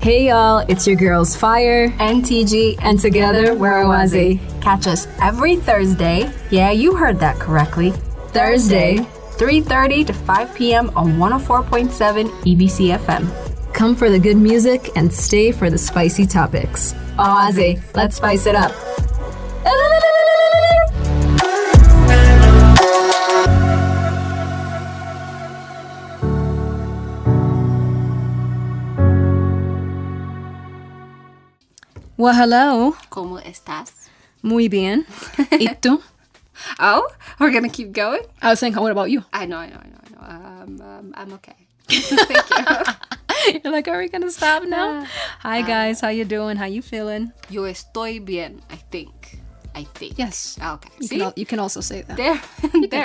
Hey y'all, it's your girls Fire and TG, and together we're Awazi. Catch us every Thursday. Yeah, you heard that correctly. Thursday, 3:30 to 5 p.m. on 104.7 EBC FM. Come for the good music and stay for the spicy topics. Awazi, let's spice it up. Well, hello. ¿Cómo estás? Muy bien. ¿Y tú? Oh, we're gonna keep going? I was saying, what about you? I know. I'm okay. Thank you. You're like, are we gonna stop now? Hi guys, how you doing? How you feeling? Yo estoy bien, I think. Yes. Okay. You can also say that. There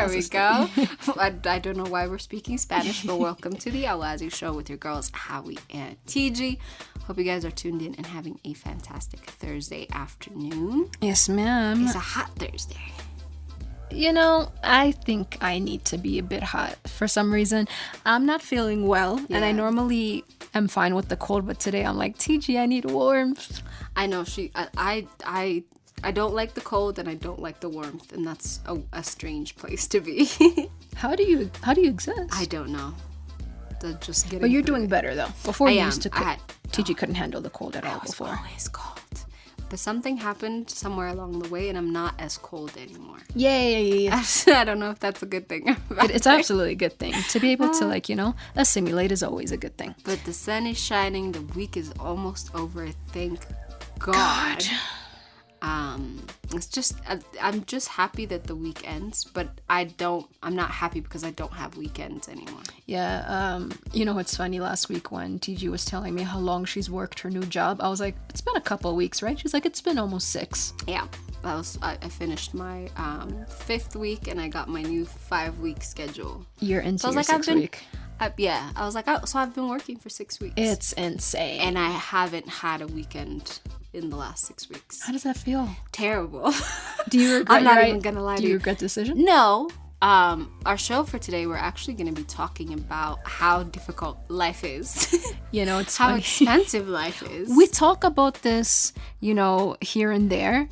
we go. I don't know why we're speaking Spanish, but welcome to the Awazi Show with your girls, Howie and TG. Hope you guys are tuned in and having a fantastic Thursday afternoon. Yes, ma'am. It's a hot Thursday. You know, I think I need to be a bit hot for some reason. I'm not feeling well, and I normally am fine with the cold, but today I'm like, TG, I need warmth. I know I don't like the cold and I don't like the warmth, and that's a strange place to be. How do you exist? I don't know. Just getting. But you're doing better though. Before you used to TG couldn't handle the cold at all before. I was always cold. But something happened somewhere along the way and I'm not as cold anymore. Yay. I don't know if that's a good thing. It's absolutely a good thing. To be able to assimilate is always a good thing. But the sun is shining, the week is almost over, thank God. It's just I'm just happy that the week ends, but I'm not happy because I don't have weekends anymore. Yeah, it's funny, last week when TG was telling me how long she's worked her new job, I was like, it's been a couple of weeks, right? She's like, it's been almost 6. Yeah, I finished my 5th week and I got my new 5-week schedule. You're into your 6th week. I was like, so I've been working for 6 weeks. It's insane. And I haven't had a weekend in the last 6 weeks. How does that feel? Terrible. Do you regret? I'm not even gonna lie to you. Do you regret the decision? No. Our show for today, we're actually going to be talking about how difficult life is. It's how funny. expensive life is. We talk about this, here and there,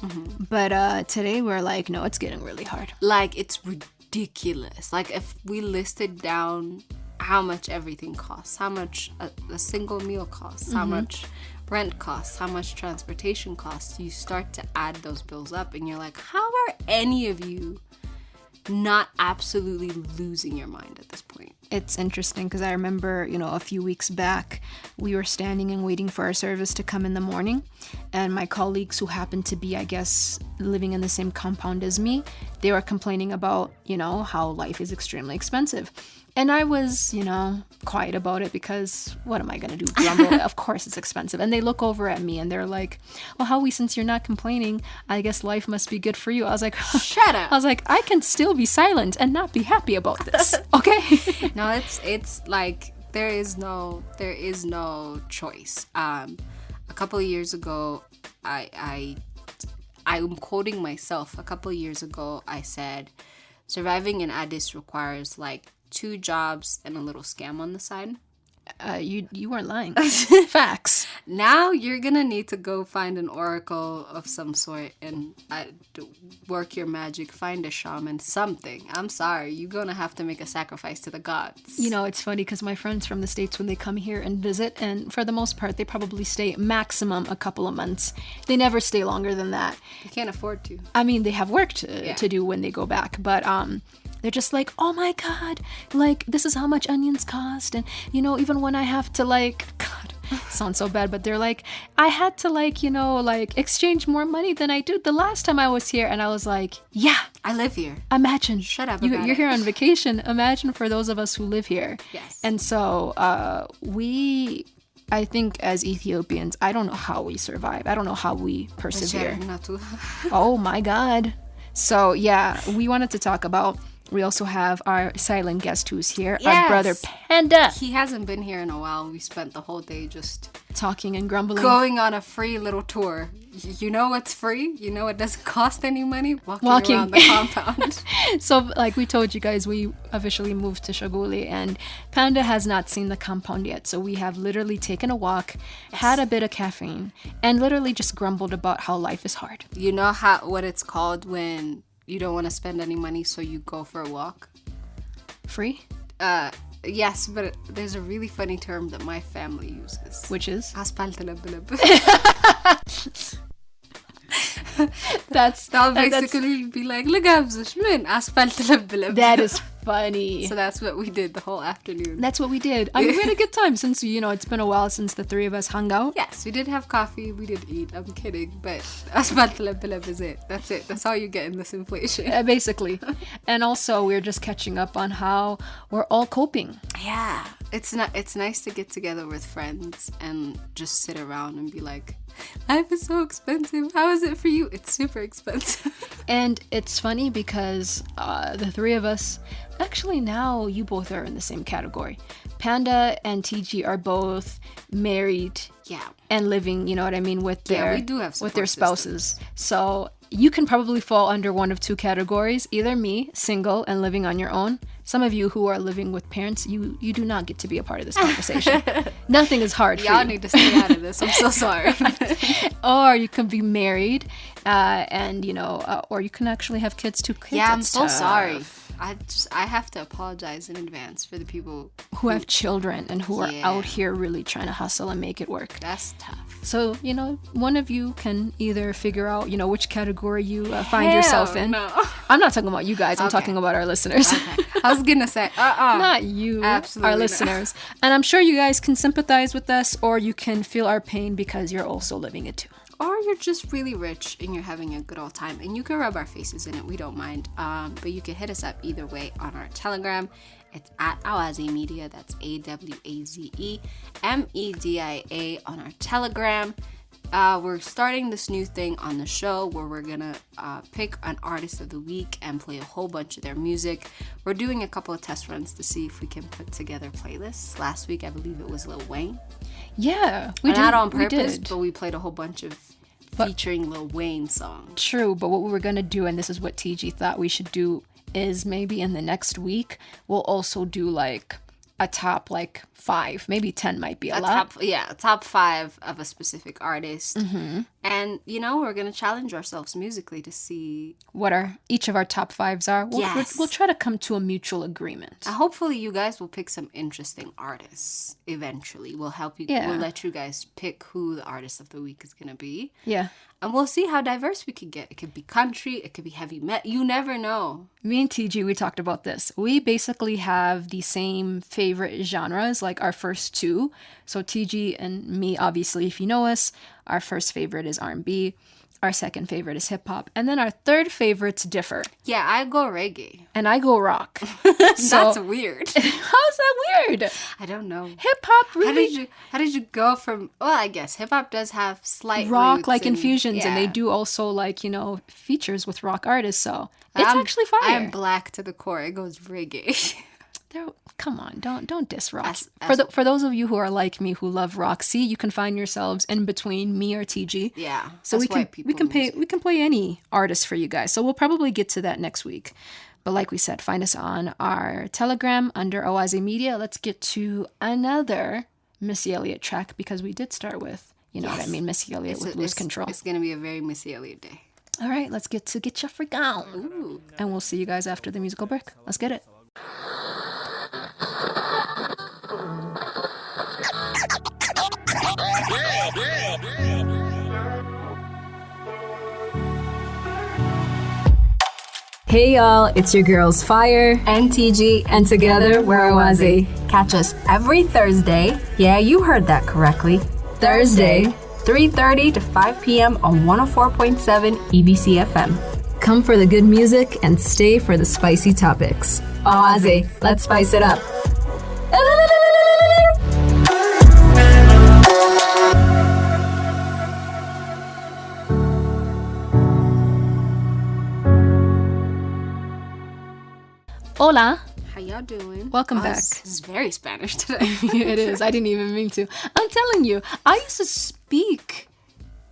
but today we're like, no, it's getting really hard. Like, it's ridiculous. Like, if we listed down how much everything costs, how much a single meal costs, how much rent costs, how much transportation costs, you start to add those bills up and you're like, how are any of you not absolutely losing your mind at this point? It's interesting because I remember, a few weeks back, we were standing and waiting for our service to come in the morning, and my colleagues who happened to be, I guess, living in the same compound as me, they were complaining about, how life is extremely expensive. And I was, quiet about it because what am I going to do? Grumble? Of course it's expensive. And they look over at me and they're like, well, Howie, since you're not complaining, I guess life must be good for you. I was like, shut up. I was like, I can still be silent and not be happy about this. Okay? No, it's like there is no choice. A couple of years ago, I'm quoting myself. A couple of years ago, I said, surviving in Addis requires like 2 jobs and a little scam on the side. You weren't lying. Facts. Now you're gonna need to go find an oracle of some sort and work your magic, find a shaman, something. I'm sorry, you're gonna have to make a sacrifice to the gods. It's funny because my friends from the States, when they come here and visit, and for the most part, they probably stay maximum a couple of months. They never stay longer than that. They can't afford to. I mean, they have work to do when they go back, but they're just like, oh my God, like, this is how much onions cost. And, even when I have to, God, sounds so bad, but they're like, I had to, exchange more money than I did the last time I was here. And I was like, yeah. I live here. Imagine. Shut up You're here on vacation. Imagine for those of us who live here. Yes. And so I think as Ethiopians, I don't know how we survive. I don't know how we persevere. Oh my God. So, yeah, we wanted to talk about... We also have our silent guest who's here, our brother Panda. He hasn't been here in a while. We spent the whole day just talking and grumbling. Going on a free little tour. You know what's free? You know it doesn't cost any money? Walking around the compound. So, like we told you guys, we officially moved to Shoguli, and Panda has not seen the compound yet. So we have literally taken a walk, had a bit of caffeine, and literally just grumbled about how life is hard. You know what it's called when you don't want to spend any money, so you go for a walk? Free? Yes, but there's a really funny term that my family uses. Which is? Aspaltelebeleb. That'll basically be like, aspaltelebeleb. That is funny. So that's what we did the whole afternoon. That's what we did. I mean, we had a good time since, it's been a while since the three of us hung out. Yes, we did have coffee. We did eat. I'm kidding. But aspaltelebeleb is it. That's it. That's all you get in this inflation. Basically. And also, we're just catching up on how we're all coping. Yeah. It's nice to get together with friends and just sit around and be like, life is so expensive. How is it for you? It's super expensive. And it's funny because the three of us, actually now you both are in the same category. Panda and TG are both married. Yeah. And living, you know what I mean, with their, we do have with their spouses. So you can probably fall under one of two categories. Either me, single and living on your own. Some of you who are living with parents, you do not get to be a part of this conversation. Nothing is hard for you. Y'all need to stay out of this. I'm so sorry. Or you can be married, and or you can actually have kids too. Kids, yeah, I'm so sorry. I have to apologize in advance for the people who have children and who are out here really trying to hustle and make it work. That's tough. So, one of you can either figure out, which category you find yourself in. No. I'm not talking about you guys. I'm talking about our listeners. Okay. I was going to say, Not you, absolutely our listeners. And I'm sure you guys can sympathize with us, or you can feel our pain because you're also living it too. Or you're just really rich and you're having a good old time, and you can rub our faces in it. We don't mind. But you can hit us up either way on our Telegram. It's at Awaze Media. That's AWAZE MEDIA on our Telegram. We're starting this new thing on the show where we're gonna pick an artist of the week and play a whole bunch of their music. We're doing a couple of test runs to see if we can put together playlists. Last week, I believe it was Lil Wayne. Yeah, not on purpose, but we played a whole bunch of featuring Lil Wayne songs. True, but what we were gonna do, and this is what TG thought we should do, is maybe in the next week we'll also do like a top 5, maybe 10 might be a lot. Top 5 of a specific artist. Mm-hmm. And, we're going to challenge ourselves musically to see what each of our top 5s are. We'll try to come to a mutual agreement. Hopefully you guys will pick some interesting artists eventually. We'll help you. Yeah. We'll let you guys pick who the artist of the week is going to be. Yeah. And we'll see how diverse we can get. It could be country. It could be heavy metal. You never know. Me and TG, we talked about this. We basically have the same favorite genres, like our first two. So TG and me, obviously, if you know us, our first favorite is R&B. Our second favorite is hip hop. And then our third favorites differ. Yeah, I go reggae. And I go rock. That's weird. How's that weird? I don't know. Hip hop really... How did you go from... Well, I guess hip hop does have slight rock infusions, and they do also features with rock artists, so it's actually fire. I am black to the core. It goes reggae. Come on, don't diss rock. For those of you who are like me who love rock, see, you can find yourselves in between me or TG. Yeah. So we can play any artist for you guys. So we'll probably get to that next week. But like we said, find us on our Telegram under Awaze Media. Let's get to another Missy Elliott track, because we did start with, what I mean, Missy Elliott with Lose Control. It's gonna be a very Missy Elliott day. All right, let's get to Get Your Freak On. Ooh. And we'll see you guys after the musical break. Let's get it. Hey y'all, it's your girls Fire and TG, and together we're Awaze. Catch us every Thursday. Yeah, you heard that correctly. Thursday, 3:30 to 5 p.m. on 104.7 EBC FM. Come for the good music and stay for the spicy topics. Awaze, let's spice it up. Hola. How y'all doing? Welcome back. This is very Spanish today. It is. I didn't even mean to. I'm telling you, I used to speak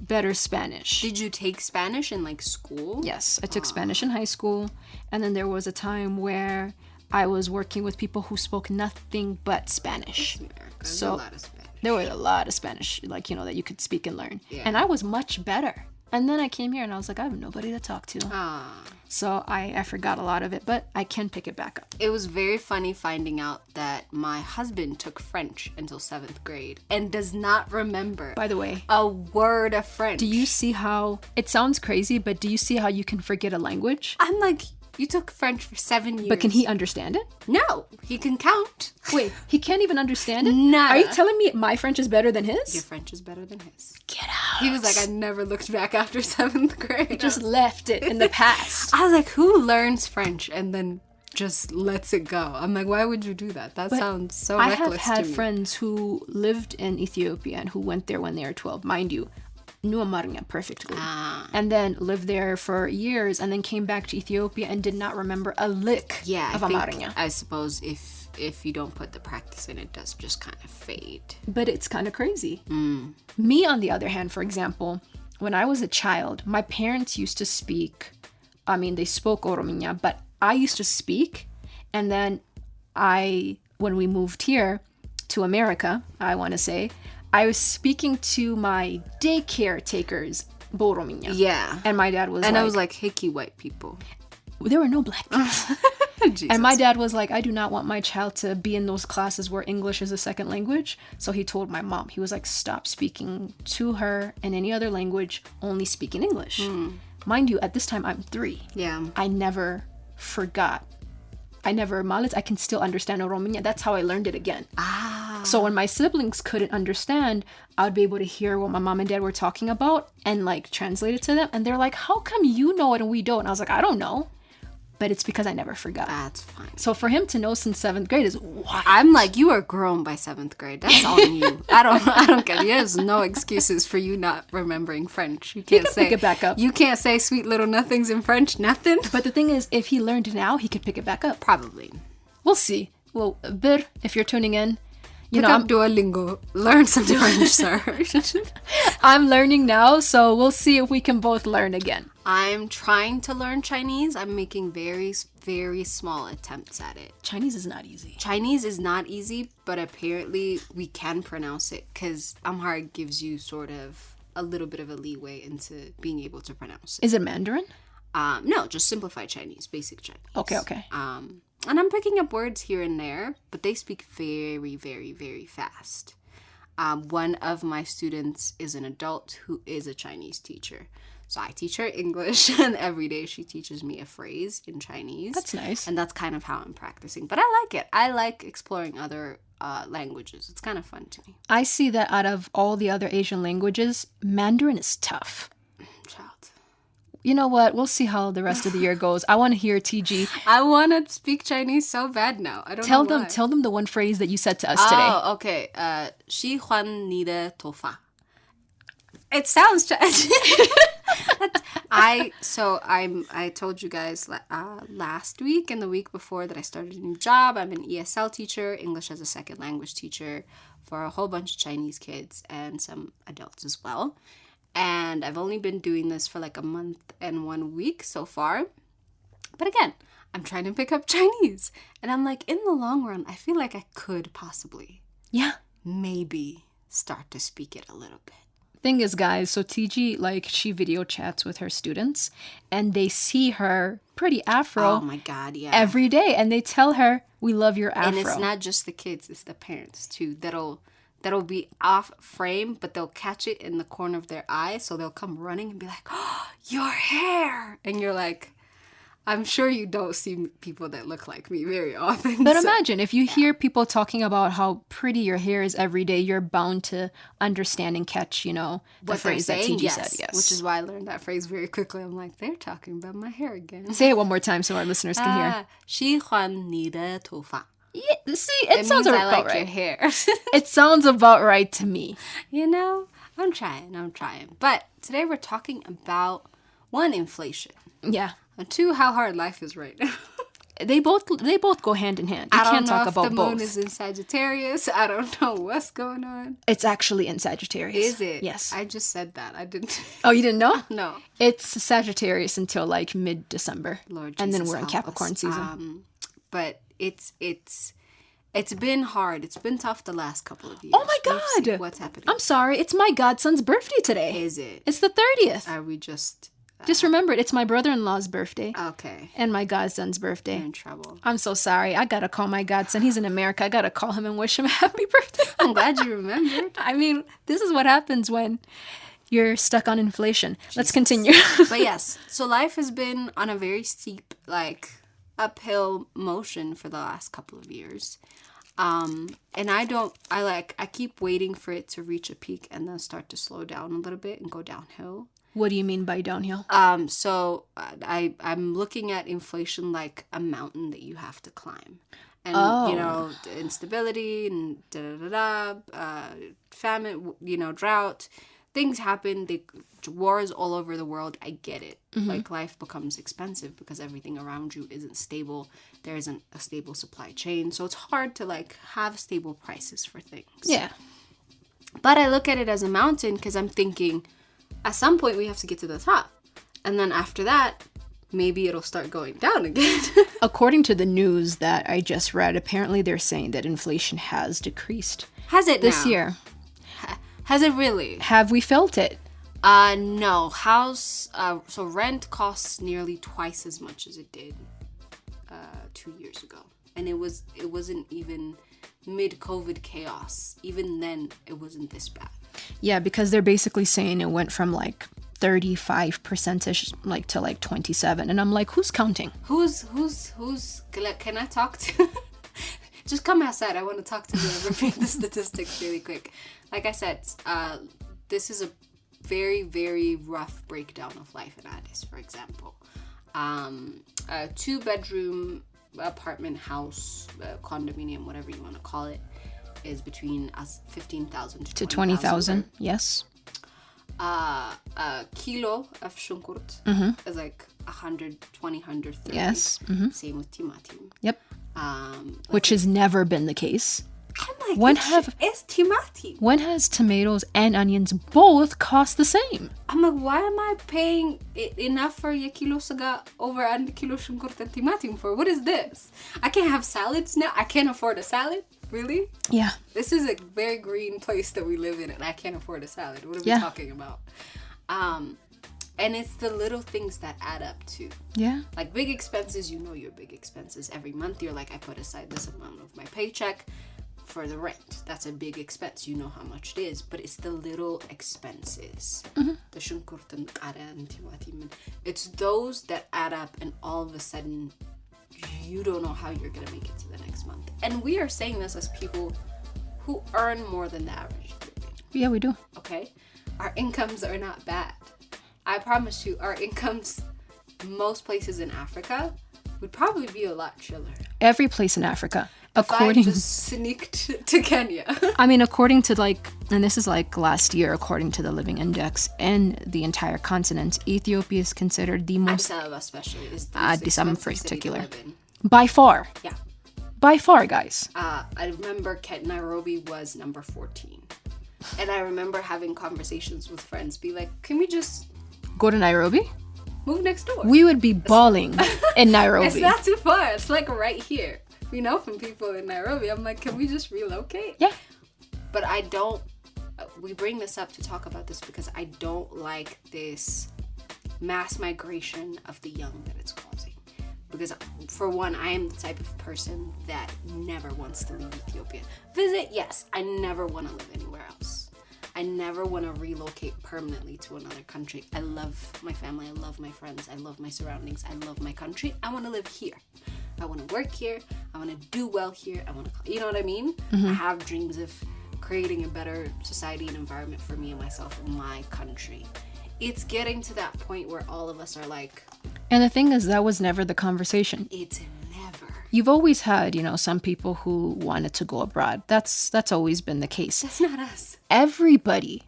better Spanish. Did you take Spanish in like school? Yes, I took Spanish in high school, and then there was a time where I was working with people who spoke nothing but Spanish. America. There's So- a lot of Spanish. There was a lot of Spanish, like, that you could speak and learn. Yeah. And I was much better. And then I came here and I was like, I have nobody to talk to. Ah. So I forgot a lot of it, but I can pick it back up. It was very funny finding out that my husband took French until 7th grade and does not remember By the way, a word of French. do you see how it sounds crazy, but do you see how you can forget a language? I'm like, you took French for 7 years. But can he understand it? No, he can count. Wait, he can't even understand it? Nada. Are you telling me my French is better than his? Your French is better than his. Get out. He was like, I never looked back after 7th grade. just left it in the past. I was like, who learns French and then just lets it go? I'm like, why would you do that? That sounds so I reckless have had to me. friends who lived in Ethiopia and who went there when they were 12, mind you, knew Amarnya perfectly. And then lived there for years and then came back to Ethiopia and did not remember a lick Yeah, of Amarnya. I suppose if you don't put the practice in, it does just kind of fade. But it's kind of crazy. Me, on the other hand, for example, when I was a child, my parents used to speak, they spoke Orominya, but I used to speak. And then when we moved here to America, I want to say, I was speaking to my daycare takers Borominya. Yeah. And my dad was And like, I was like, hickey white people. there were no black people. Jesus. And my dad was like, I do not want my child to be in those classes where English is a second language. So he told my mom, he was like, stop speaking to her in any other language, only speak in English. Mind you, at this time, I'm 3. Yeah. I never forgot. I can still understand Orominya. That's how I learned it again. So when my siblings couldn't understand, I would be able to hear what my mom and dad were talking about and like translate it to them. And they're like, how come you know it and we don't? And I was like, I don't know. But it's because I never forgot. That's fine. So for him to know since 7th grade is wild. I'm like, you are grown by 7th grade. That's on you. I don't get it. There's no excuses for you not remembering French. You can't can say pick it back up. You can't say sweet little nothings in French. Nothing. But the thing is, if he learned it now, he could pick it back up. Probably. We'll see. Well, Bir, if you're tuning in, you Pick know, up Duolingo. Learn some French, sir. I'm learning now, so we'll see if we can both learn again. I'm trying to learn Chinese. I'm making very, very small attempts at it. Chinese is not easy. Chinese is not easy, but apparently we can pronounce it because Amharic gives you sort of a little bit of a leeway into being able to pronounce it. Is it Mandarin? No, just simplified Chinese, basic Chinese. Okay. And I'm picking up words here and there, but they speak very, very, very fast. One of my students is an adult who is a Chinese teacher. So I teach her English, and every day she teaches me a phrase in Chinese. That's nice. And that's kind of how I'm practicing. But I like it. I like exploring other languages. It's kind of fun to me. I see that out of all the other Asian languages, Mandarin is tough. Child. You know what? We'll see how the rest of the year goes. I want to hear TG. I want to speak Chinese so bad now. I don't know why. Tell them the one phrase that you said to us today. Oh, okay. 喜欢你的头发. It sounds I told you guys last week and the week before that I started a new job. I'm an ESL teacher, English as a second language teacher for a whole bunch of Chinese kids and some adults as well. And I've only been doing this for like a month and 1 week so far. But again, I'm trying to pick up Chinese. And I'm like, in the long run, I feel like I could possibly, Yeah. maybe start to speak it a little bit. Thing is, guys, so TG, like, she video chats with her students and they see her pretty afro Oh my God, yeah. every day. And they tell her, we love your afro. And it's not just the kids, it's the parents too. That'll be off frame, but they'll catch it in the corner of their eye. So they'll come running and be like, oh, your hair. And you're like, I'm sure you don't see people that look like me very often. But so- imagine if you hear people talking about how pretty your hair is every day, you're bound to understand and catch, the what they're phrase that saying, TG said. Yes. Which is why I learned that phrase very quickly. I'm like, they're talking about my hair again. Say it one more time so our listeners can hear. 喜欢你的头发. Yeah, see, it sounds means I about like your right. hair. It sounds about right to me. I'm trying. But today we're talking about 1, inflation. Yeah. And 2, how hard life is right now. They both go hand in hand. You I don't can't know talk if about the moon both. is in Sagittarius. I don't know what's going on. It's actually in Sagittarius. Is it? Yes. I just said that. I didn't. Oh, you didn't know? No. It's Sagittarius until like mid-December. Lord and then Jesus we're in help Capricorn us. season. But it's been hard. It's been tough the last couple of years. Oh my We've seen God. what's happening? I'm sorry. It's my godson's birthday today. Is it? It's the 30th. Are we just Just remember it. It's my brother-in-law's birthday okay? and my godson's birthday. You're in trouble. I'm so sorry. I gotta call my godson. He's in America. I gotta call him and wish him a happy birthday. I'm glad you remembered. I mean, this is what happens when you're stuck on inflation. Let's continue. But yes, so life has been on a very steep, like, uphill motion for the last couple of years. And I keep waiting for it to reach a peak and then start to slow down a little bit and go downhill. What do you mean by downhill? So I'm looking at inflation like a mountain that you have to climb. And, Oh. you know, the instability and famine, drought. Things happen. Wars all over the world. I get it. Like, life becomes expensive because everything around you isn't stable. There isn't a stable supply chain. So it's hard to, like, have stable prices for things. Yeah. But I look at it as a mountain because I'm thinking, at some point we have to get to the top. And then after that, maybe it'll start going down again. According to the news that I just read, apparently they're saying that inflation has decreased Has it this now? year. Has it really? Have we felt it? No. So rent costs nearly twice as much as it did 2 years ago. And it wasn't even mid-COVID chaos. Even then, it wasn't this bad. Yeah, because they're basically saying it went from like 35%ish like to like 27. And I'm like, who's counting? Who's can I talk to? Just come outside. I want to talk to you and repeat the statistics really quick. Like I said, this is a very, very rough breakdown of life in Addis, for example. A 2-bedroom apartment house, condominium, whatever you want to call it, is between 15,000 to 20,000. Yes. A kilo of shunkurt is like 120, 130. Yes. Same with timatim. Yep. Which has never been the case. I'm like, it's timatim. When has tomatoes and onions both cost the same? I'm like, why am I paying enough for your kilo saga over and kilo shunkurt and timatim for? What is this? I can't have salads now. I can't afford a salad. Really? Yeah. This is a very green place that we live in, and I can't afford a salad. What are we talking about? And it's the little things that add up too. Yeah. Like big expenses, you know your big expenses. Every month you're like, I put aside this amount of my paycheck for the rent. That's a big expense. You know how much it is. But it's the little expenses. The shunkurt and qara and timatim. It's those that add up, and all of a sudden you don't know how you're gonna make it to the next month. And we are saying this as people who earn more than the average Ethiopian. Yeah, we do. Okay? Our incomes are not bad. I promise you, our incomes, most places in Africa, would probably be a lot chiller. Every place in Africa. If I just sneaked to Kenya. I mean, according to like, and this is like last year, according to the Living Index, and the entire continent, Ethiopia is considered the most, Addis Ababa especially, is the Addis Ababa in expensive city to particular, live in. by far. Yeah. By far, guys. I remember Nairobi was number 14. And I remember having conversations with friends, be like, can we just Go to Nairobi? move next door? We would be bawling in Nairobi. It's not too far. It's like right here. We know from people in Nairobi. I'm like, can we just relocate? Yeah. But I don't, we bring this up to talk about this because I don't like this mass migration of the young that it's causing. Because for one, I am the type of person that never wants to leave Ethiopia. Visit, yes. I never want to live anywhere else. I never want to relocate permanently to another country. I love my family. I love my friends. I love my surroundings. I love my country. I want to live here. I want to work here. I want to do well here. I want to, you know what I mean? I have dreams of creating a better society and environment for me and myself in my country. It's getting to that point where all of us are like, And the thing is, that was never the conversation. it's never. You've always had, some people who wanted to go abroad. That's always been the case. That's not us. Everybody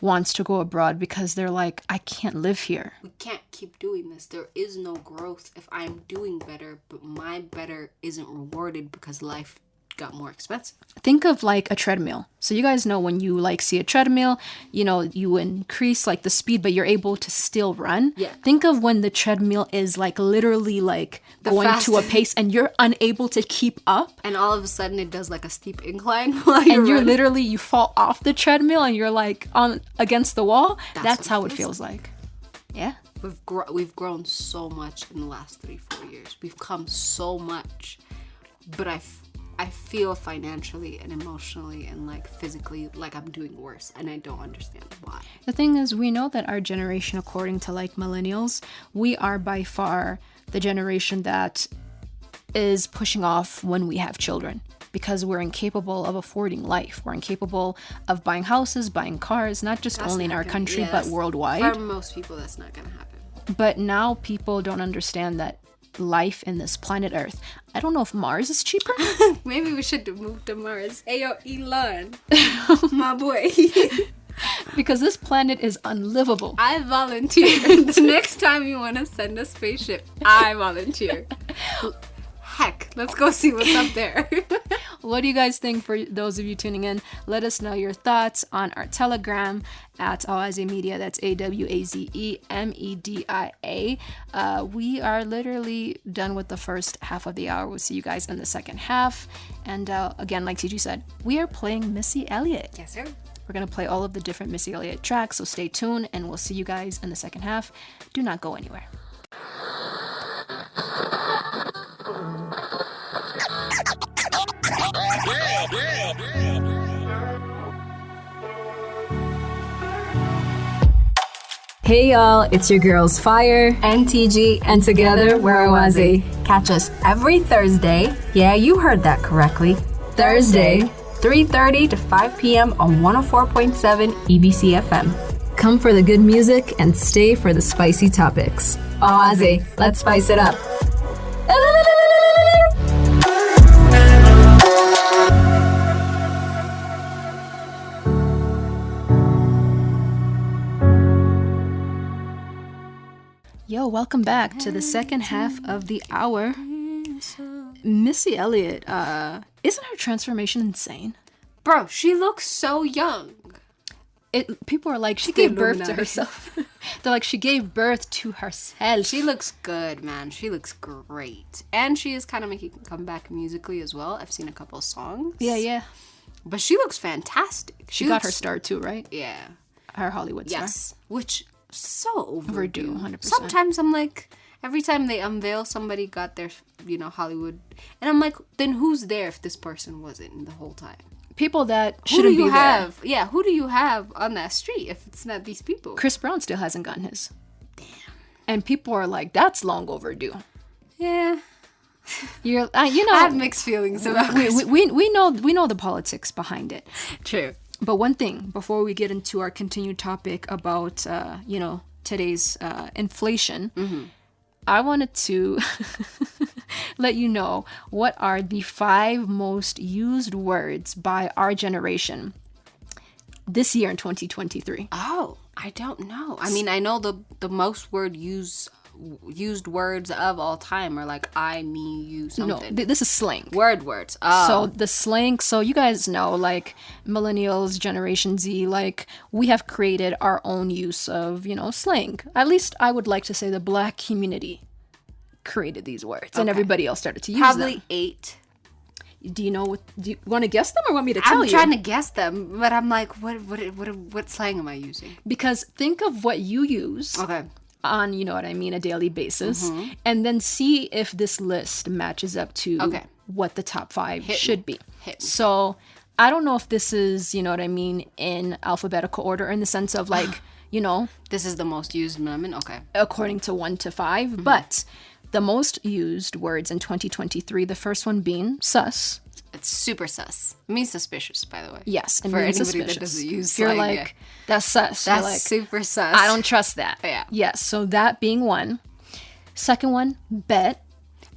wants to go abroad because they're like, I can't live here. We can't keep doing this. There is no growth if I'm doing better, but my better isn't rewarded because life got more expensive. Think of like a treadmill. So you guys know when you like see a treadmill, you know, you increase like the speed, but you're able to still run. Yeah. Think of when the treadmill is like literally like going to a pace and you're unable to keep up. And all of a sudden it does like a steep incline while you're And you're running. literally, you fall off the treadmill and you're like on against the wall. That's what how it it feels feels like. Yeah. We've grown so much in the last 3-4 years. We've come so much, but I feel financially and emotionally and like physically like I'm doing worse, and I don't understand why. The thing is, we know that our generation, according to like millennials, we are by far the generation that is pushing off when we have children because we're incapable of affording life. We're incapable of buying houses, buying cars, not just only in our country, but worldwide. For most people, that's not gonna happen. But now people don't understand that life in this planet Earth. I don't know if Mars is cheaper. Maybe we should move to Mars. Hey, yo, Elon, my boy. Because this planet is unlivable. I volunteer. The next time you want to send a spaceship, I volunteer. Heck, let's go see what's up there. What do you guys think? For those of you tuning in, let us know your thoughts on our Telegram at Awaze Media. That's AWAZEMEDIA. We are literally done with the first half of the hour. We'll see you guys in the second half. And again, like TG said, we are playing Missy Elliott. Yes, sir. We're going to play all of the different Missy Elliott tracks, so stay tuned and we'll see you guys in the second half. Do not go anywhere. Hey y'all, it's your girls Fire, NTG, and together we're Awaze. Catch us every Thursday. Yeah, you heard that correctly. Thursday, 3:30 to 5 p.m. on 104.7 EBC FM. Come for the good music and stay for the spicy topics. Awaze, let's spice it up. Yo, welcome back to the second half of the hour. Missy Elliott, isn't her transformation insane? Bro, she looks so young. People are like, she gave birth to Illuminati. herself. They're like, she gave birth to herself. She looks good, man. She looks great. And she is kind of making a comeback musically as well. I've seen a couple of songs. Yeah. But she looks fantastic. She got her start too, right? Yeah. Her Hollywood star. Yes. Which, so overdue. 100%. Sometimes I'm like, every time they unveil somebody got their, Hollywood. And I'm like, then who's there if this person wasn't the whole time? People that Who do shouldn't you be have? Yeah, who do you have on that street if it's not these people? there. Chris Brown still hasn't gotten his. Damn. And people are like, that's long overdue. Yeah. You're, I have mixed feelings about Chris. we know the politics behind it. True. But one thing before we get into our continued topic about today's inflation, I wanted to let you know what are the 5 most used words by our generation this year in 2023. Oh, I don't know. I mean, I know the most used words of all time are like I, me, you, something. No, this is slang. Words. Oh. So the slang, so you guys know, like millennials, Generation Z, like we have created our own use of, slang. At least I would like to say the Black community created these words and everybody else started to use Probably them. 8. Do you want to guess them or want me to tell I'm you? trying to guess them, but I'm like, what slang am I using? Because think of what you use Okay. on, a daily basis, and then see if this list matches up to what the top 5 should be. Hit me. So I don't know if this is, in alphabetical order in the sense of like, This is the most used moment. Okay. according to 1 to 5, but the most used words in 2023, the first one being sus. It's super sus. It means suspicious, by the way. Yes, it For means anybody suspicious. that doesn't use If you're slang, like, yeah. that's sus. You're That's like, super sus. I don't trust that. Yeah. Yes, so that being one. Second one, bet.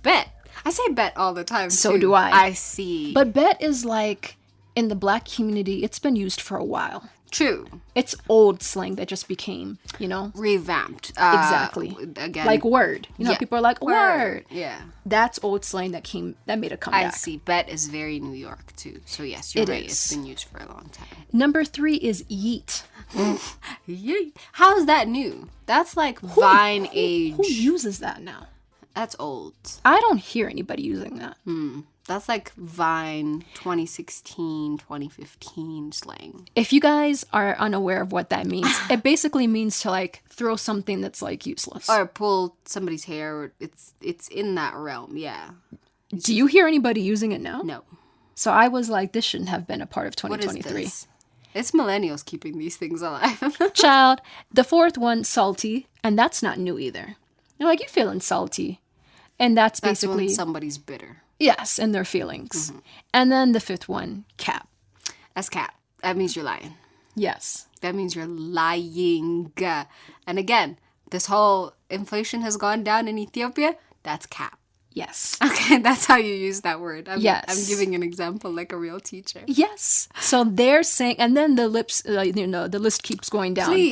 bet. I say bet all the time. So too. do I. I see. But bet is like, in the Black community, it's been used for a while. True. It's old slang that just became, you know, Revamped. exactly. Again. Like word. You know, Yeah. people are like, word. Yeah. That's old slang that made a I comeback. see. Bet is very New York too. So yes, you're It right. is. It's been used for a long time. Number 3 is yeet. Yay. How is that new? That's like Vine age. Who uses that now? That's old. I don't hear anybody using that. That's like Vine 2016, 2015 slang. If you guys are unaware of what that means, it basically means to like throw something that's like useless. Or pull somebody's hair. Or it's in that realm. Yeah. Do you hear anybody using it now? No. So I was like, this shouldn't have been a part of What is 2023. this? It's millennials keeping these things alive. Child, the 4th one, salty, and that's not new either. You're like, you feeling salty. And that's That's basically, when somebody's bitter. yes, in their feelings. And then the 5th one, cap. That's cap. That means you're lying. Yes. That means you're lying. And again, this whole inflation has gone down in Ethiopia. That's cap. Yes. Okay, that's how you use that word. Yes. I'm giving an example like a real teacher. Yes. So they're saying, and then the the list keeps going down. Please.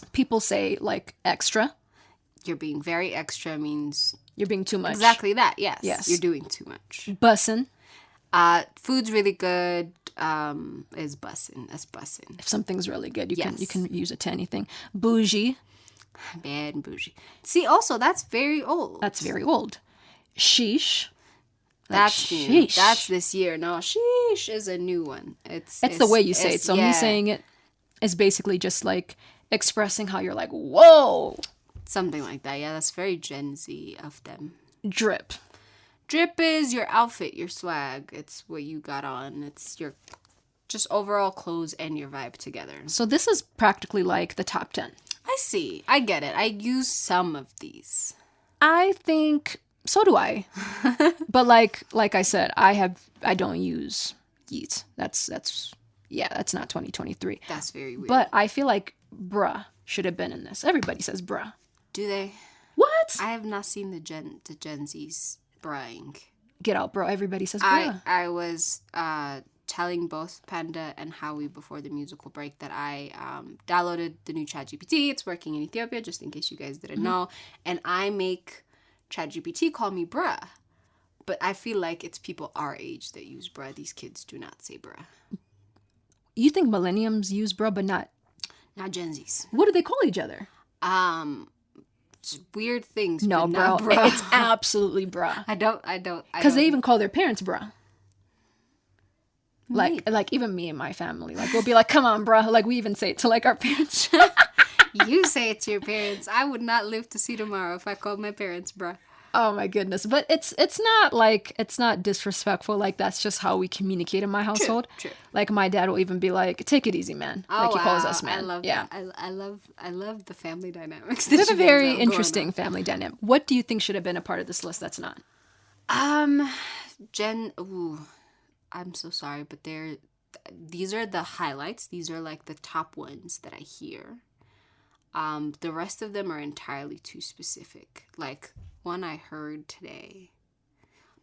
But people say like extra. You're being very extra means You're being too much. exactly that. Yes. Yes. You're doing too much. Bussin'. Food's really good. Is bussin'. That's bussin'. If something's really good, you Yes. can use it to anything. Bougie. Bad and bougie. See, also, that's very old. That's very old. Sheesh. Like, That's new. sheesh. That's this year. No, sheesh is a new one. It's the way you say it. it's- So yeah. me saying it is basically just like expressing how you're like, whoa, Something like that. Yeah, that's very Gen Z of them. drip. Drip is your outfit, your swag. It's what you got on. It's your just overall clothes and your vibe together. So this is practically like the top 10. I see. I get it. I use some of these. I think so do I. But like I said, I don't use yeet. That's not 2023. That's very weird. But I feel like bruh should have been in this. Everybody says bruh. do they? What? I have not seen the Gen Z's braying. Get out, bro. Everybody says bruh. I was telling both Panda and Howie before the musical break that I downloaded the new ChatGPT. It's working in Ethiopia, just in case you guys didn't know. And I make ChatGPT call me bruh. But I feel like it's people our age that use bruh. These kids do not say bruh. You think millenniums use bruh, but not. Not Gen Z's. What do they call each other? Just weird things. No, but bro. not bruh. It's absolutely bruh. I don't. Because they even call their parents bruh. Like even me and my family, like we'll be like, "Come on, bruh." Like we even say it to like our parents. You say it to your parents. I would not live to see tomorrow if I called my parents bruh. Oh my goodness! But it's not disrespectful. Like that's just how we communicate in my household. true. Like my dad will even be like, "Take it easy, man." Like he calls us man. I love yeah. that. I love the family dynamics. We That have a you guys very have going interesting on. family dynamic. What do you think should have been a part of this list that's not? Ooh, I'm so sorry, but these are the highlights. These are like the top ones that I hear. The rest of them are entirely too specific. Like one I heard today.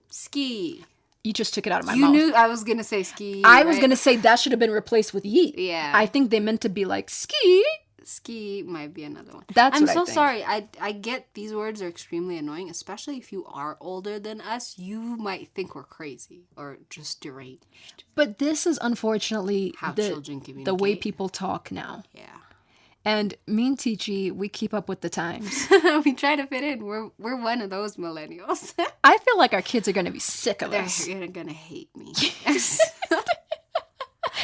Ski. You just took it out of my You mouth. knew I was gonna say ski. I was right? gonna say that should have been replaced with yeet. Yeah. I think they meant to be like ski. Ski might be another one. That's I'm what I so think. sorry. I get these words are extremely annoying, especially if you are older than us. You might think we're crazy or just deranged. But this is unfortunately How children communicate. the way people talk now. Yeah. And me and Tichi, we keep up with the times. We try to fit in. We're one of those millennials. I feel like our kids are gonna be sick of us. They're gonna hate me.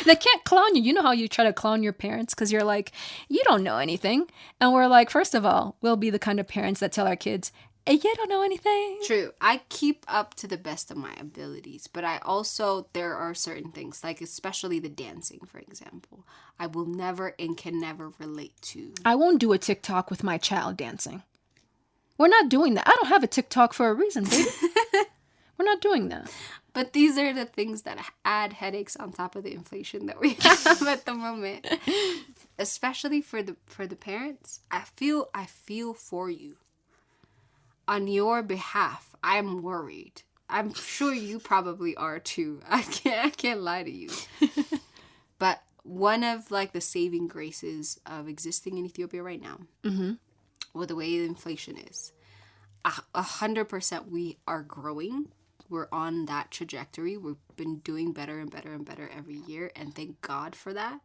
They can't clown you. You know how you try to clown your parents because you're like, you don't know anything. And we're like, first of all, we'll be the kind of parents that tell our kids, hey, you don't know anything. True. I keep up to the best of my abilities, but I also, there are certain things, like especially the dancing, for example, I will never and can never relate to. I won't do a TikTok with my child dancing. We're not doing that. I don't have a TikTok for a reason, baby. We're not doing that. But these are the things that add headaches on top of the inflation that we have at the moment. Especially for the parents. I feel for you. On your behalf, I'm worried. I'm sure you probably are too. I can't lie to you. But one of like the saving graces of existing in Ethiopia right now, with the way the inflation is, 100% we are growing. We're on that trajectory. We've been doing better and better and better every year, and thank God for that.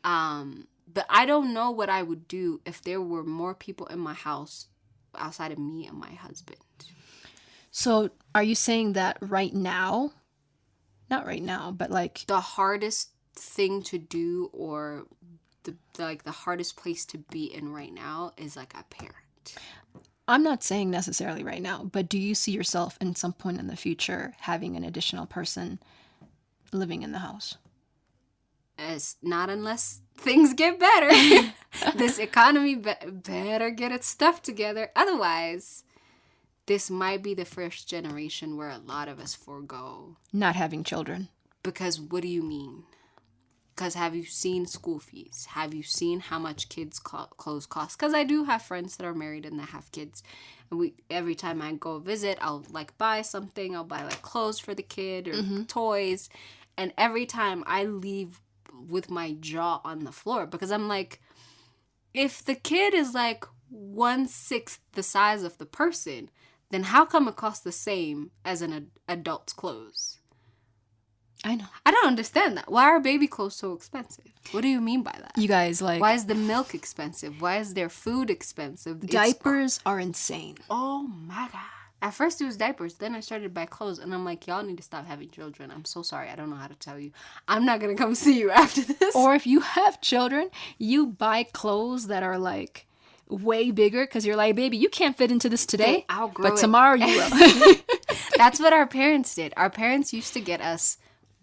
But I don't know what I would do if there were more people in my house outside of me and my husband. So are you saying that right now, not right now, but like The hardest thing to do, or the hardest place to be in right now, is like a parent. I'm not saying necessarily right now, but do you see yourself in some point in the future having an additional person living in the house? As not unless things get better. This economy better get its stuff together. Otherwise, this might be the first generation where a lot of us forego. Not having children. Because what do you mean? Because have you seen school fees? Have you seen how much kids' clothes cost? Because I do have friends that are married and that have kids. And every time I go visit, I'll like buy something. I'll buy like clothes for the kid or toys. And every time I leave with my jaw on the floor, because I'm like, if the kid is like 1/6 the size of the person, then how come it costs the same as an adult's clothes? I know. I don't understand that. Why are baby clothes so expensive? What do you mean by that? You guys, like, Why is the milk expensive? Why is their food expensive? diapers are insane. Oh my God. At first it was diapers. Then I started to buy clothes. And I'm like, y'all need to stop having children. I'm so sorry. I don't know how to tell you. I'm not going to come see you after this. Or if you have children, you buy clothes that are like way bigger because you're like, baby, you can't fit into this today, Hey, I'll grow but it. tomorrow you will. That's what our parents did. Our parents used to get us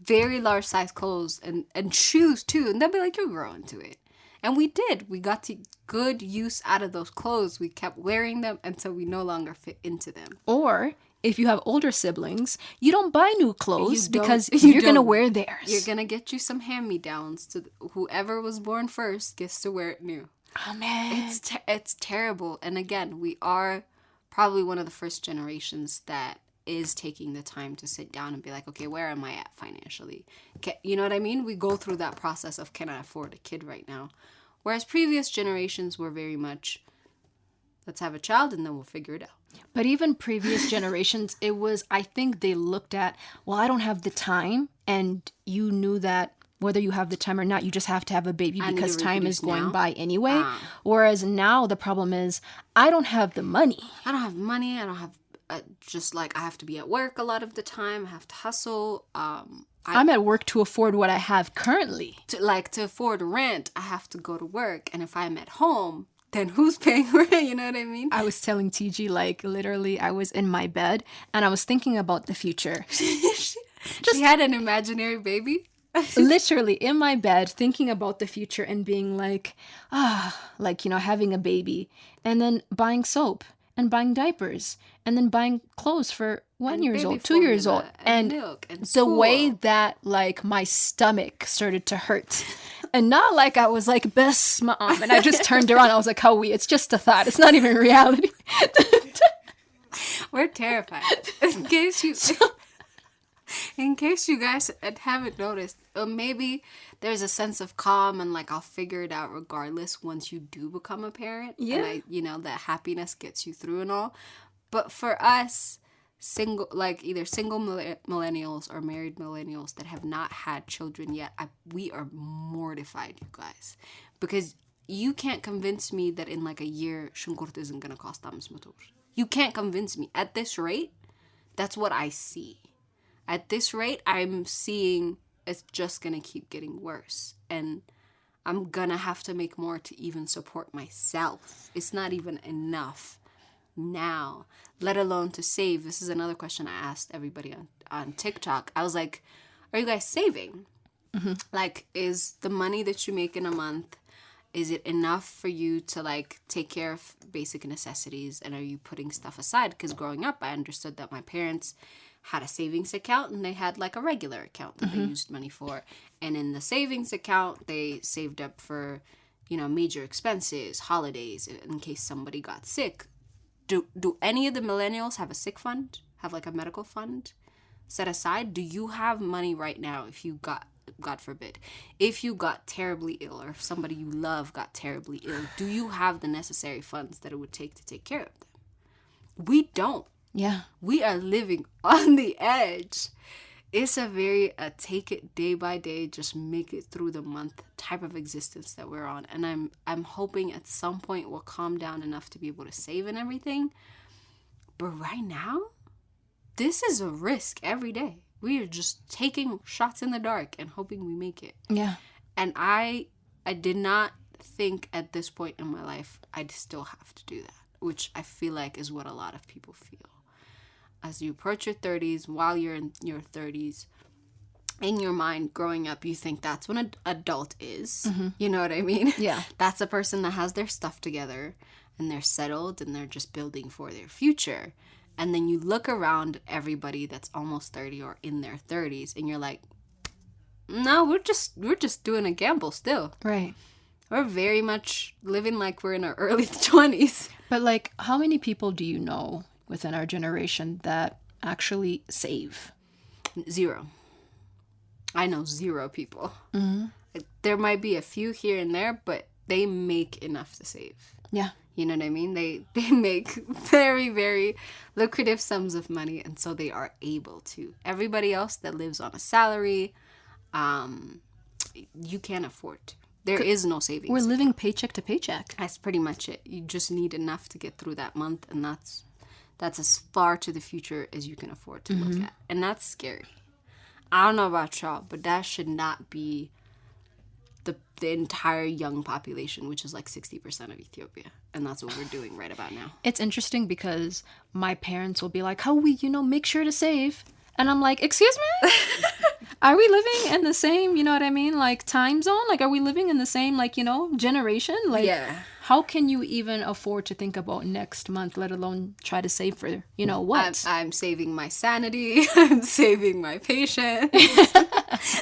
very large size clothes and shoes too. And they'll be like, you're growing to it. And we did. We got to good use out of those clothes. We kept wearing them until we no longer fit into them. Or if you have older siblings, you don't buy new clothes You don't- because you you're going to don't. wear theirs. You're going to get you some hand-me-downs. To whoever was born first gets to wear it new. Oh, man. It's terrible. And again, we are probably one of the first generations that is taking the time to sit down and be like, okay, where am I at financially? You know what I mean? We go through that process of, can I afford a kid right now? Whereas previous generations were very much, let's have a child and then we'll figure it out. But even previous generations, it was, I think they looked at, well, I don't have the time. And you knew that whether you have the time or not, you just have to have a baby I need because to time is reproduce going now. by anyway. Whereas now the problem is, I don't have the money. I don't have money. I don't have, just like, I have to be at work a lot of the time. I have to hustle. I'm at work to afford what I have currently. To afford rent, I have to go to work. And if I'm at home, then who's paying rent? You know what I mean? I was telling TG, like, literally, I was in my bed and I was thinking about the future. She had an imaginary baby. Literally in my bed, thinking about the future and being like, having a baby and then buying soap and buying diapers and then buying clothes for 1 year old, 2 years old. And milk and the way that like my stomach started to hurt. And not like I was like, best mom. And I just turned around. I was like, Howie, it's just a thought. It's not even reality. we're terrified. In case you guys haven't noticed, maybe there's a sense of calm and like I'll figure it out regardless once you do become a parent. Yeah. And that happiness gets you through and all. But for us, either single millennials or married millennials that have not had children yet, we are mortified, you guys, because you can't convince me that in like a year Shunkurta isn't gonna cost $500. You can't convince me. At this rate, that's what I see. At this rate, I'm seeing it's just gonna keep getting worse, and I'm gonna have to make more to even support myself. It's not even enough now, let alone to save. This is another question I asked everybody on TikTok. I was like, are you guys saving? Like, is the money that you make in a month, is it enough for you to like take care of basic necessities, and are you putting stuff aside? Because growing up, I understood that my parents had a savings account and they had like a regular account that they used money for, and in the savings account they saved up for major expenses, holidays, in case somebody got sick. Do any of the millennials have a sick fund? Have like a medical fund set aside? Do you have money right now if you got God forbid, if you got terribly ill or if somebody you love got terribly ill, do you have the necessary funds that it would take to take care of them? We don't. Yeah. We are living on the edge. It's a very take it day by day, just make it through the month type of existence that we're on. And I'm hoping at some point we'll calm down enough to be able to save and everything. But right now, this is a risk every day. We are just taking shots in the dark and hoping we make it. Yeah. And I did not think at this point in my life I'd still have to do that, which I feel like is what a lot of people feel. As you approach your 30s, while you're in your 30s, in your mind growing up, you think that's when an adult is. Mm-hmm. You know what I mean? Yeah. That's a person that has their stuff together and they're settled and they're just building for their future. And then you look around at everybody that's almost 30 or in their 30s and you're like, no, we're just doing a gamble still. Right. We're very much living like we're in our early 20s. But like, how many people do you know within our generation that actually save? Zero. I know 0 people. Mm-hmm. There might be a few here and there, but they make enough to save. Yeah. You know what I mean? They make very, very lucrative sums of money, and so they are able to. Everybody else that lives on a salary, you can't afford to. There is no savings. We're living paycheck to paycheck. That's pretty much it. You just need enough to get through that month, and that's as far to the future as you can afford to look at. And that's scary. I don't know about y'all, but that should not be the entire young population, which is like 60% of Ethiopia. And that's what we're doing right about now. It's interesting because my parents will be like, how we, make sure to save. And I'm like, excuse me? Are we living in the same, you know what I mean? Like time zone? Like, are we living in the same, like, generation? Like, Yeah. How can you even afford to think about next month, let alone try to save for, what? I'm saving my sanity. I'm saving my patience.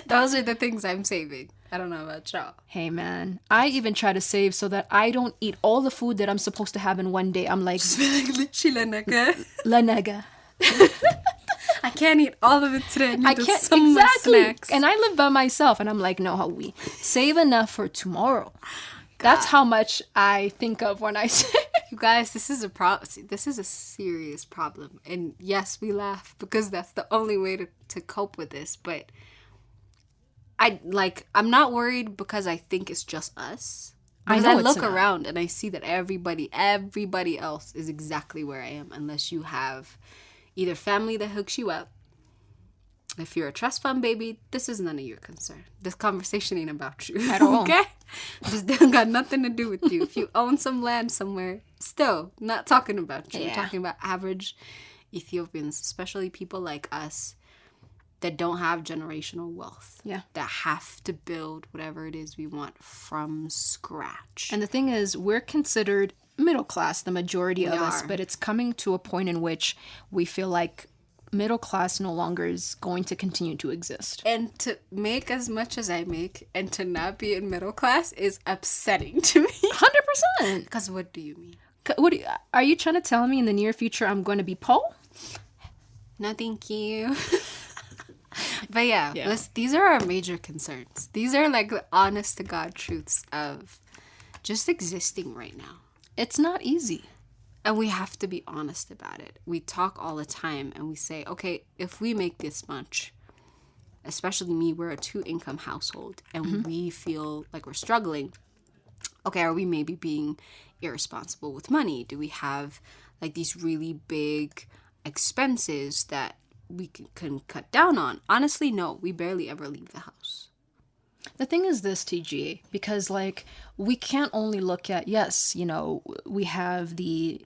Those are the things I'm saving. I don't know about y'all. Hey, man, I even try to save so that I don't eat all the food that I'm supposed to have in one day. I'm like, la nega. I can't eat all of it today. I need can't, some more snacks. And I live by myself, and I'm like, no, how we save enough for tomorrow. That's how much I think of when I say. You guys, this is a This is a serious problem, and yes, we laugh because that's the only way to cope with this. But I'm not worried because I think it's just us. Because I look around and I see that everybody else is exactly where I am, unless you have either family that hooks you up. If you're a trust fund baby, this is none of your concern. This conversation ain't about you. At all. Okay? This don't got nothing to do with you. If you own some land somewhere, still not talking about you. Yeah. I'm talking about average Ethiopians, especially people like us that don't have generational wealth. Yeah. That have to build whatever it is we want from scratch. And the thing is, we're considered middle class, the majority of us, are. but it's coming to a point in which we feel like middle class no longer is going to continue to exist. And to make as much as I make and to not be in middle class is upsetting to me. 100%. Because what do you mean? Are you trying to tell me in the near future I'm going to be Paul? No, thank you. But yeah. These are our major concerns. These are like the honest to God truths of just existing right now. It's not easy. And we have to be honest about it. We talk all the time and we say, okay, if we make this much, especially me, we're a 2-income household and we feel like we're struggling. Okay, are we maybe being irresponsible with money? Do we have like these really big expenses that we can cut down on? Honestly, no, we barely ever leave the house. The thing is this, TGA, because like we can't only look at, yes, we have the,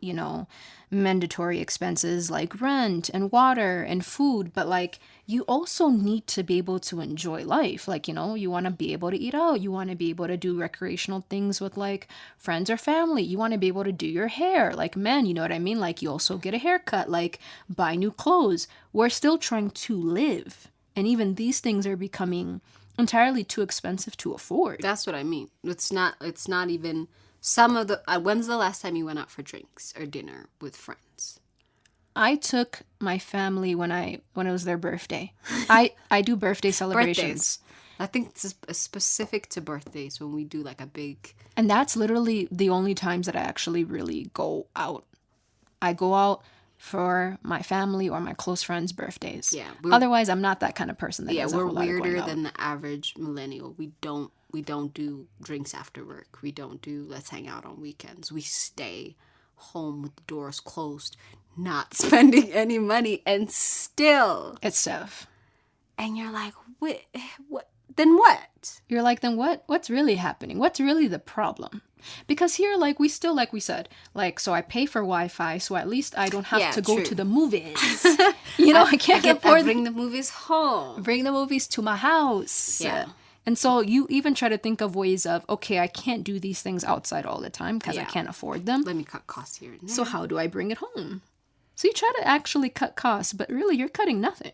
mandatory expenses like rent and water and food, but like you also need to be able to enjoy life. Like, you want to be able to eat out. You want to be able to do recreational things with like friends or family. You want to be able to do your hair like men, you know what I mean? Like you also get a haircut, like buy new clothes. We're still trying to live. And even these things are becoming entirely too expensive to afford. That's what I mean. It's not even some of the when's the last time you went out for drinks or dinner with friends? I took my family when it was their birthday. I do birthday celebrations. I think it's specific to birthdays when we do like a big. And that's literally the only times that I actually really go out. I go out for my family or my close friends' birthdays. Yeah. Otherwise, I'm not that kind of person that Yeah, does a we're whole lot of going weirder out. than the average millennial. We don't do drinks after work. We don't do let's hang out on weekends. We stay home with the doors closed, not spending any money, and still. It's tough. And you're like, what? Then what? You're like, then what? What's really happening? What's really the problem? Because here, like we said, like, so I pay for Wi-Fi, so at least I don't have to go true. to the movies. I can't I afford bring the movies home. bring the movies to my house. Yeah. And so you even try to think of ways of, okay, I can't do these things outside all the time because I Yeah. can't afford them. Let me cut costs here and there. So how do I bring it home? So you try to actually cut costs, but really you're cutting nothing.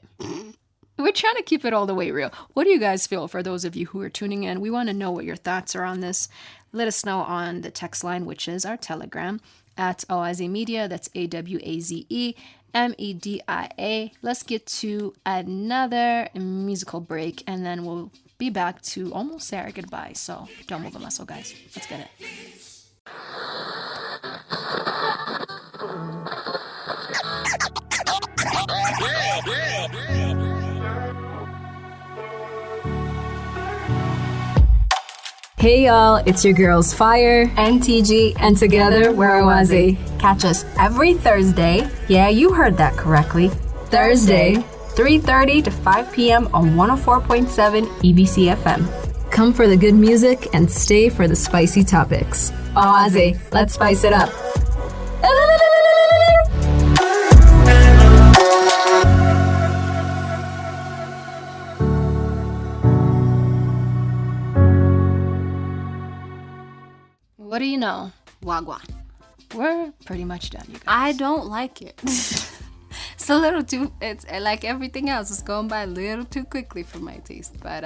We're trying to keep it all the way real. What do you guys feel for those of you who are tuning in? We want to know what your thoughts are on this. Let us know on the text line, which is our Telegram at Awaze Media. That's AWAZEMEDIA. Let's get to another musical break, and then we'll be back to almost say our goodbye. So don't move a muscle, guys. Let's get it. Hey y'all, it's your girls Fire, NTG, and together we're Awaze. Catch us every Thursday. Yeah, you heard that correctly. Thursday, 3:30 to 5 p.m. on 104.7 EBC FM. Come for the good music and stay for the spicy topics. Awaze, let's spice it up. What do you know? Wagwan. We're pretty much done, you guys. I don't like it. It's a little too. It's like everything else. It's going by a little too quickly for my taste. But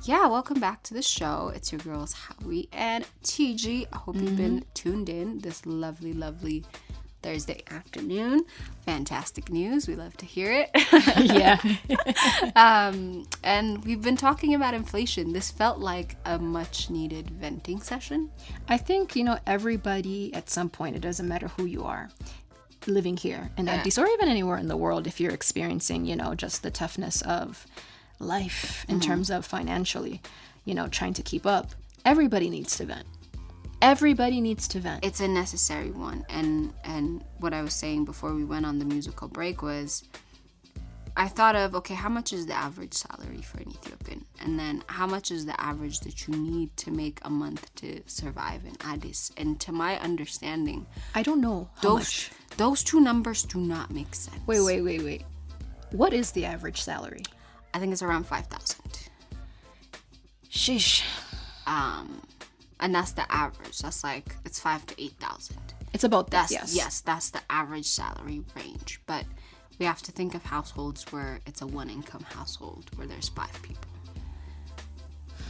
yeah. Welcome back to the show. It's your girls Howie and TG. I hope you've been tuned in this lovely, lovely Thursday afternoon. Fantastic news. We love to hear it. Yeah. And we've been talking about inflation. This felt like a much needed venting session. I think, everybody at some point, it doesn't matter who you are, living here in Addis or even anywhere in the world, if you're experiencing, just the toughness of life in terms of financially, trying to keep up. Everybody needs to vent. Everybody needs to vent. It's a necessary one. And what I was saying before we went on the musical break was I thought of, okay, how much is the average salary for an Ethiopian? And then how much is the average that you need to make a month to survive in Addis? And to my understanding, I don't know how much. Those two numbers do not make sense. Wait. What is the average salary? I think it's around 5,000. Sheesh. And that's the average. That's like, it's 5,000 to 8,000. It's about that, That's, yes, that's the average salary range. But we have to think of households where it's a one-income household where there's 5 people.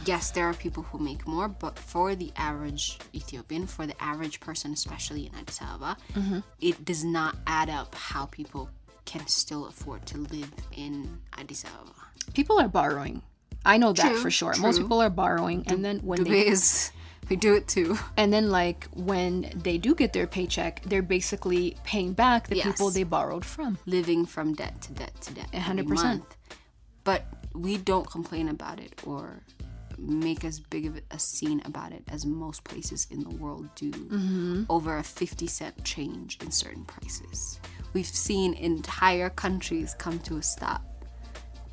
Yes, there are people who make more, but for the average Ethiopian, for the average person, especially in Addis Ababa, it does not add up how people can still afford to live in Addis Ababa. People are borrowing. I know that True, for sure. true. Most people are borrowing, and then when We do it too. And then, like, when they do get their paycheck, they're basically paying back the people they borrowed from. Living from debt to debt to debt. 100%. Every month. But we don't complain about it or make as big of a scene about it as most places in the world do over a 50-cent change in certain prices. We've seen entire countries come to a stop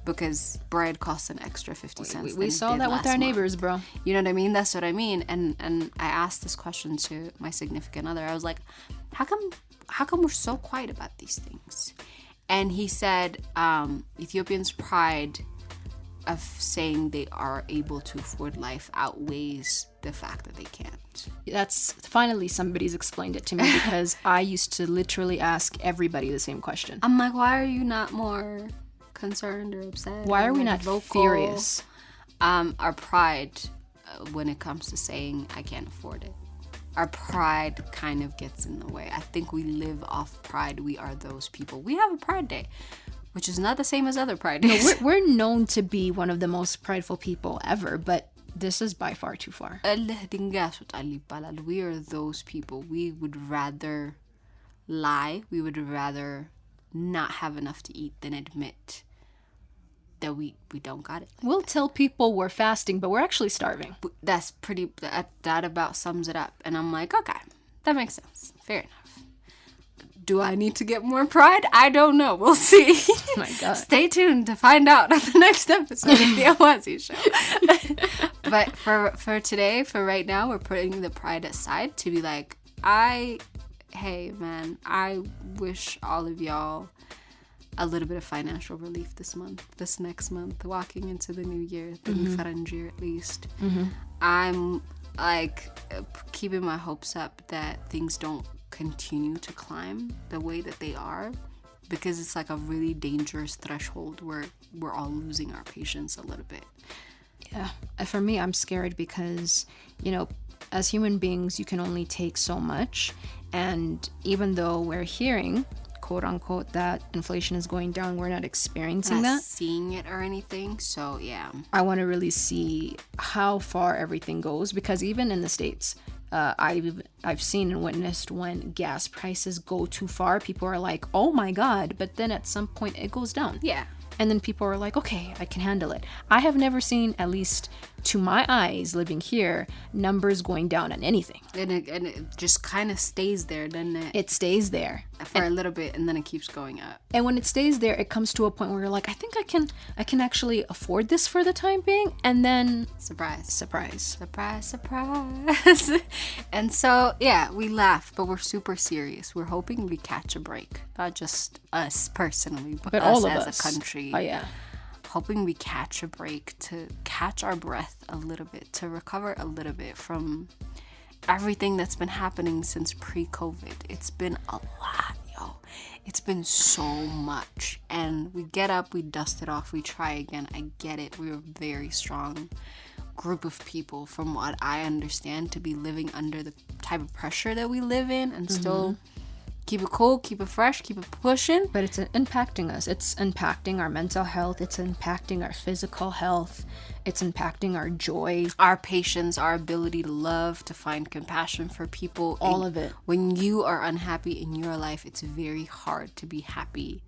because bread costs an extra 50 cents. We saw that with our neighbors, bro. You know what I mean? That's what I mean. And I asked this question to my significant other. I was like, how come we're so quiet about these things? And he said, Ethiopians' pride of saying they are able to afford life outweighs the fact that they can't. That's finally somebody's explained it to me, because I used to literally ask everybody the same question. I'm like, why are you not more concerned or upset? Why are we not vocal? furious? Our pride when it comes to saying I can't afford it. Our pride kind of gets in the way. I think we live off pride. We are those people. We have a pride day. which is not the same as other Pride No, days. we're known to be one of the most prideful people ever, but this is by far too far. We are those people. We would rather lie. We would rather not have enough to eat than admit that we don't got it. We'll tell people we're fasting, but we're actually starving. That's pretty, that about sums it up. And I'm like, okay, that makes sense. Fair enough. Do I need to get more pride? I don't know. We'll see. Oh my God. Stay tuned to find out on the next episode of the Awazi Show. But for today, for right now, we're putting the pride aside to be like, hey man, I wish all of y'all a little bit of financial relief this next month, walking into the new year, the new Faranjir at least. I'm like keeping my hopes up that things don't continue to climb the way that they are, because it's like a really dangerous threshold where we're all losing our patience a little bit. Yeah. For me, I'm scared because, as human beings, you can only take so much. And even though we're hearing, quote unquote, that inflation is going down, we're not experiencing Not that. seeing it or anything. So yeah, I want to really see how far everything goes, because even in the States, I've seen and witnessed when gas prices go too far, people are like, oh my God, but then at some point it goes down. yeah. And then people are like, okay, I can handle it. I have never seen, at least to my eyes living here, numbers going down on anything. And it just kind of stays there, doesn't it? It stays there. For a little bit, and then it keeps going up. And when it stays there, it comes to a point where you're like, I think I can actually afford this for the time being. And then Surprise. surprise. Surprise, surprise. And so, yeah, we laugh, but we're super serious. We're hoping we catch a break. Not just us personally, but us all of as us. a country. Oh yeah. Hoping we catch a break, to catch our breath a little bit, to recover a little bit from everything that's been happening since pre-COVID. It's been a lot, yo. It's been so much. And we get up, we dust it off, we try again. I get it. We're a very strong group of people, from what I understand, to be living under the type of pressure that we live in and still keep it cool, keep it fresh, keep it pushing. But it's impacting us. It's impacting our mental health. It's impacting our physical health. It's impacting our joy. Our patience, our ability to love, to find compassion for people. All of it. When you are unhappy in your life, it's very hard to be happy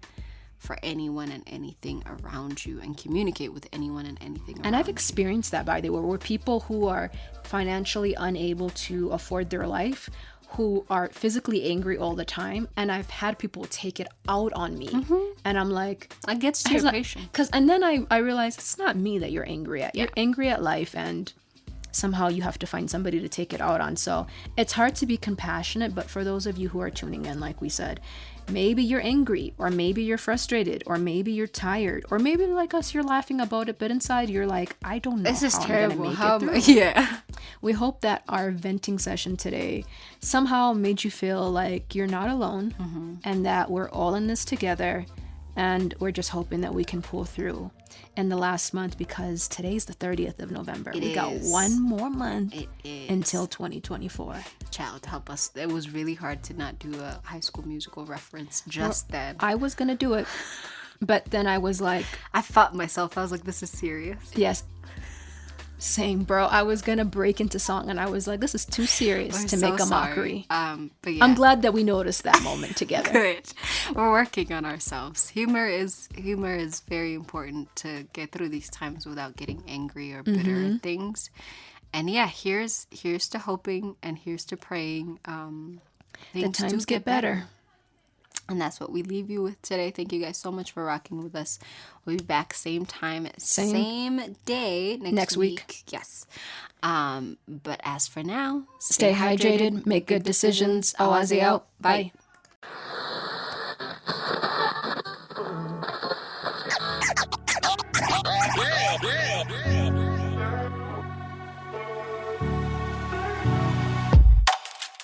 for anyone and anything around you and communicate with anyone and anything around And I've you. experienced that, by the way, where people who are financially unable to afford their life, who are physically angry all the time, and I've had people take it out on me. And I'm like, It gets to your patience. and then I realize it's not me that you're angry at. You're angry at life, and somehow you have to find somebody to take it out on. So it's hard to be compassionate, but for those of you who are tuning in, like we said, maybe you're angry, or maybe you're frustrated, or maybe you're tired, or maybe like us, you're laughing about it, but inside you're like, I don't know. This is how terrible. I'm How gonna make it through. yeah. We hope that our venting session today somehow made you feel like you're not alone, and that we're all in this together, and we're just hoping that we can pull through in the last month, because today's the 30th of November. We got is. one more month It is. until 2024. Child, help us. It was really hard to not do a High School Musical reference just then. I was gonna do it, but then I was like, I fought myself. I was like, this is serious. yes, same, bro. I was gonna break into song, and I was like, this is too serious to make a mockery. But yeah. I'm glad that we noticed that moment together. Good. We're working on ourselves. Humor is very important to get through these times without getting angry or bitter at things. And yeah, here's to hoping, and here's to praying. The times get better. And that's what we leave you with today. Thank you guys so much for rocking with us. We'll be back same time, same day next week. Yes. But as for now, Stay hydrated, make good decisions. Awazi out. Bye.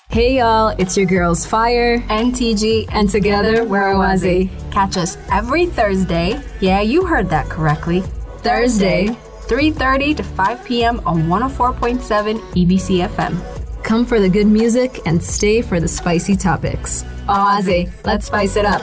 Hey y'all, it's your girls Fire, NTG, and together we're Awazi. Catch us every Thursday. Yeah, you heard that correctly. Thursday, 3:30 to 5 p.m. on 104.7 EBC FM. Come for the good music and stay for the spicy topics. Awazi, let's spice it up.